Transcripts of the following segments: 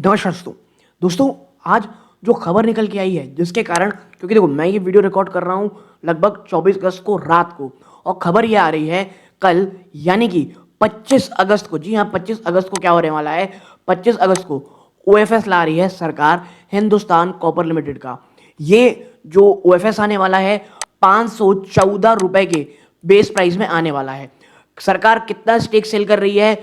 नमस्कार दोस्तों आज जो खबर निकल के आई है जिसके कारण, क्योंकि देखो मैं ये वीडियो रिकॉर्ड कर रहा हूँ लगभग 24 अगस्त को रात को, और खबर ये आ रही है कल यानी कि 25 अगस्त को। जी हाँ, 25 अगस्त को क्या होने वाला है, 25 अगस्त को ओएफएस ला रही है सरकार हिंदुस्तान कॉपर लिमिटेड का। ये जो ओएफएस आने वाला है 514 रुपए के बेस प्राइस में आने वाला है। सरकार कितना स्टेक सेल कर रही है,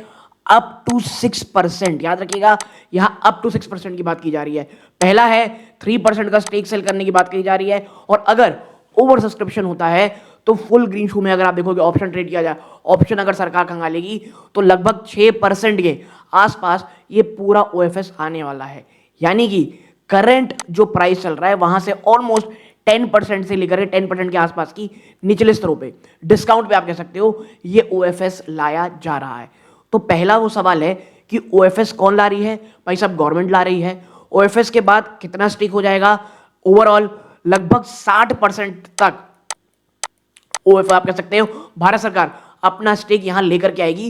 अप टू 6%। याद रखिएगा, यहां अप टू 6% की बात की जा रही है। पहला है 3% का स्टेक सेल करने की बात की जा रही है, और अगर ओवर सब्सक्रिप्शन होता है तो फुल ग्रीन शू में अगर आप देखोगे ऑप्शन ट्रेड किया जाए, ऑप्शन अगर सरकार खंगालेगी तो लगभग 6% के आसपास ये पूरा ओएफएस आने वाला है। यानी कि करंट जो प्राइस चल रहा है वहां से ऑलमोस्ट 10% से लेकर 10% के आसपास की निचले स्तरों पे, डिस्काउंट पे आप कह सकते हो, ये ओएफएस लाया जा रहा है। तो पहला वो सवाल है कि ओएफएस कौन ला रही है? भाई साहब, गवर्नमेंट ला रही है। ओएफएस के बाद कितना स्टेक हो जाएगा? ओवरऑल लगभग 60% तक ओएफएस आप कह सकते हो भारत सरकार अपना स्टेक यहां लेकर के आएगी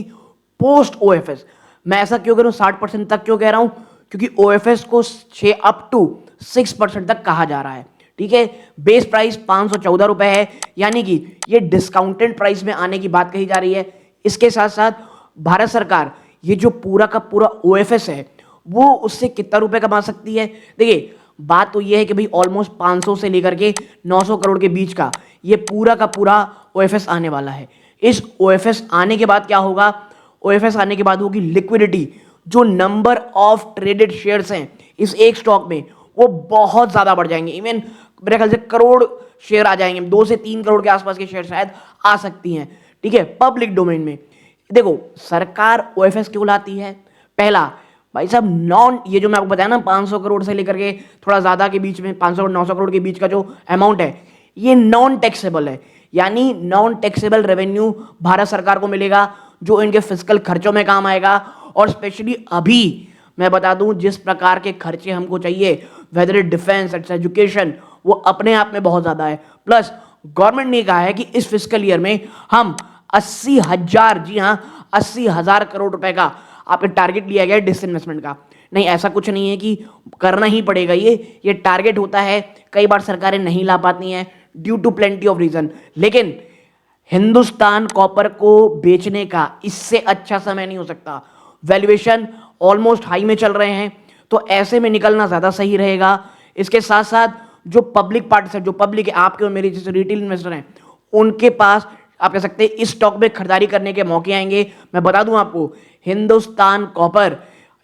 पोस्ट ओएफएस। मैं ऐसा क्यों कह रहा हूं, 60% तक क्यों कह रहा हूं? क्योंकि ओएफएस को 6 अप टू 6% तक कहा जा रहा है। ठीक है, बेस प्राइस 514 रुपए है, यानी कि ये डिस्काउंटेड प्राइस में आने की बात कही जा रही है। इसके साथ साथ भारत सरकार ये जो पूरा का पूरा ओएफएस है वो उससे कितना रुपए कमा सकती है? देखिए, बात तो ये है कि भाई ऑलमोस्ट 500 से लेकर के 900 करोड़ के बीच का ये पूरा का पूरा ओएफएस आने वाला है। इस ओएफएस आने के बाद क्या होगा? ओएफएस आने के बाद होगी लिक्विडिटी। जो नंबर ऑफ ट्रेडेड शेयर्स हैं इस एक स्टॉक में वो बहुत ज्यादा बढ़ जाएंगे। इवन मेरे ख्याल से करोड़ शेयर आ जाएंगे, 2 से 3 करोड़ के आसपास के शेयर शायद आ सकती हैं। ठीक है, पब्लिक डोमेन में। देखो, सरकार ओएफएस क्यों लाती है? पहला, भाई साहब, नॉन, ये जो मैं आपको बताया ना 500 करोड़ से लेकर के थोड़ा ज्यादा के बीच में 500 और 900 करोड़ के बीच का जो अमाउंट है ये नॉन टैक्सेबल है। यानी नॉन टैक्सेबल रेवेन्यू भारत सरकार को मिलेगा जो इनके फिजिकल खर्चों में काम आएगा। और स्पेशली अभी मैं बता दूं जिस प्रकार के खर्चे हमको चाहिए, whether it defence, it's education, वो अपने आप में बहुत ज्यादा है। प्लस गवर्नमेंट ने कहा है कि इस फिजिकल ईयर में हम 80,000, जी हाँ 80,000 करोड़ रुपए का आपका टारगेट लिया गया है डिसइन्वेस्टमेंट का। नहीं, ऐसा कुछ नहीं है कि करना ही पड़ेगा, ये टारगेट होता है। कई बार सरकारें नहीं ला पाती हैं due to plenty of reason, लेकिन हिंदुस्तान कॉपर को बेचने का इससे अच्छा समय नहीं हो सकता। वैल्यूएशन ऑलमोस्ट हाई में चल रहे हैं, तो ऐसे में निकलना ज्यादा सही रहेगा। इसके साथ साथ जो पब्लिक पार्टी है, जो पब्लिक है, आपके और मेरे जैसे रिटेल इन्वेस्टर हैं, उनके पास आप कह सकते हैं इस स्टॉक में खरीदारी करने के मौके आएंगे। मैं बता दूं आपको, हिंदुस्तान कॉपर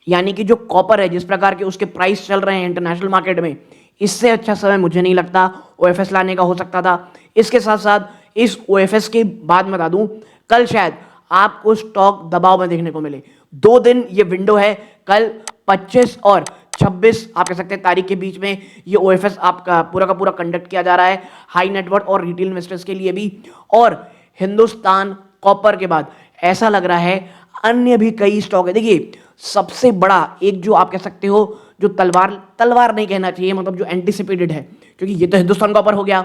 यानी कि जो कॉपर है जिस प्रकार के उसके प्राइस चल रहे हैं इंटरनेशनल मार्केट में, इससे अच्छा समय मुझे नहीं लगता ओएफएस लाने का हो सकता था। इसके साथ साथ इस ओएफएस के बाद बता दूं, कल शायद आपको स्टॉक दबाव में देखने को मिले। 2 दिन ये विंडो है, कल 25 और 26 आप कह सकते हैं तारीख के बीच में ये ओएफएस आपका पूरा का पूरा कंडक्ट किया जा रहा है, हाई नेटवर्थ और रिटेल इन्वेस्टर्स के लिए भी। और हिंदुस्तान कॉपर के बाद ऐसा लग रहा है अन्य भी कई स्टॉक है। देखिए, सबसे बड़ा एक जो आप कह सकते हो जो तलवार नहीं कहना चाहिए, मतलब जो एंटिसिपेटेड है, क्योंकि ये तो हिंदुस्तान कॉपर हो गया।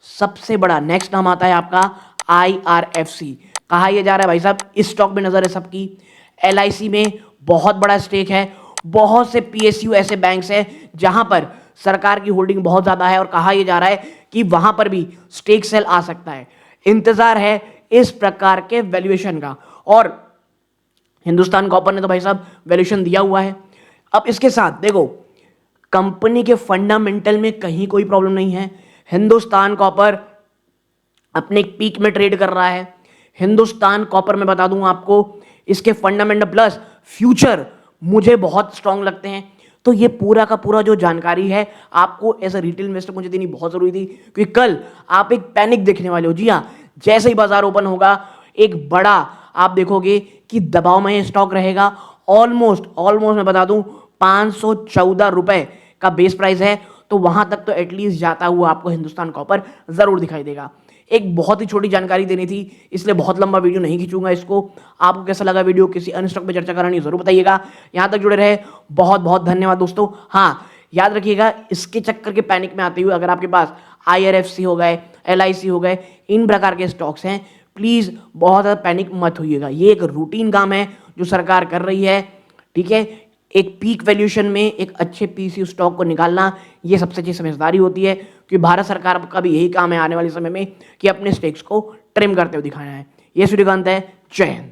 सबसे बड़ा नेक्स्ट नाम आता है आपका आईआरएफसी। कहा यह जा रहा है भाई साहब, इस स्टॉक में नजर है सबकी। एलआईसी में बहुत बड़ा स्टेक है। बहुत से पीएसयू ऐसे बैंक्स हैं जहां पर सरकार की होल्डिंग बहुत ज्यादा है, और कहा यह जा रहा है कि वहां पर भी स्टेक सेल आ सकता है। इंतजार है इस प्रकार के वैल्यूएशन का, और हिंदुस्तान कॉपर ने तो भाई साहब वैल्यूएशन दिया हुआ है। अब इसके साथ देखो, कंपनी के फंडामेंटल में कहीं कोई प्रॉब्लम नहीं है। हिंदुस्तान कॉपर अपने एक पीक में ट्रेड कर रहा है। हिंदुस्तान कॉपर में बता दूं आपको, इसके फंडामेंटल प्लस फ्यूचर मुझे बहुत स्ट्रांग लगते हैं। तो ये पूरा का पूरा जो जानकारी है आपको एज अ रिटेल इन्वेस्टर मुझे देनी बहुत जरूरी थी, क्योंकि कल आप एक पैनिक देखने वाले हो। जी हाँ, जैसे ही बाजार ओपन होगा एक बड़ा आप देखोगे कि दबाव में स्टॉक रहेगा। ऑलमोस्ट मैं बता दूं 514 रुपए का बेस प्राइस है, तो वहां तक तो एटलीस्ट जाता हुआ आपको हिंदुस्तान कॉपर जरूर दिखाई देगा। एक बहुत ही छोटी जानकारी देनी थी, इसलिए बहुत लंबा वीडियो नहीं खींचूंगा इसको। आपको कैसा लगा वीडियो, किसी अन्य स्टॉक पे चर्चा करानी जरूर बताइएगा। यहां तक जुड़े रहे बहुत बहुत धन्यवाद दोस्तों। हाँ, याद रखिएगा, इसके चक्कर के पैनिक में आते हुए अगर आपके पास आईआरएफसी हो गए, एलआईसी हो गए, इन प्रकार के स्टॉक्स हैं, प्लीज बहुत ज्यादा पैनिक मत होइएगा। ये एक रूटीन काम है जो सरकार कर रही है। ठीक है, एक पीक वैल्यूएशन में एक अच्छे पीसीयू स्टॉक को निकालना, ये सबसे अच्छी समझदारी होती है, क्योंकि भारत सरकार का भी यही काम है आने वाले समय में कि अपने स्टेक्स को ट्रिम करते हुए दिखाना है। ये सूर्यकांत है। जय हिंद।